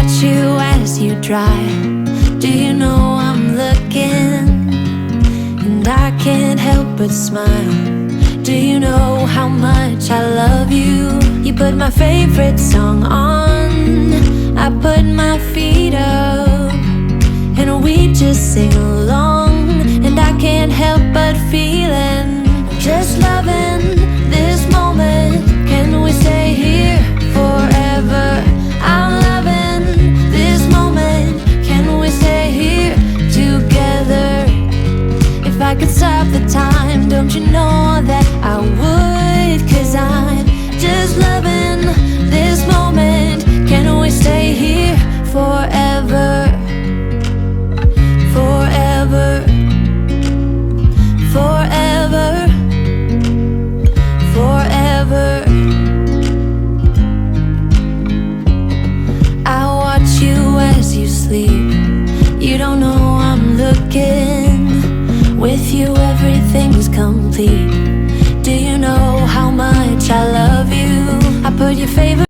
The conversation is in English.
watch you as you drive. Do you know I'm looking? And I can't help but smile. Do you know how much I love you? You put my favorite song on, I put my feet up, and we just sing along. And I can't help but feeling, just loving this moment. Can we stay here forever? I'm loving this moment. Can we stay here together? If I could stop the time, don't you know that I would? 'Cause I'm just loving this moment. Can we stay here forever? Forever, forever, forever. I watch you as you sleep. You don't know I'm looking. With you everything's complete. Do you know how much I love you? I put your favorite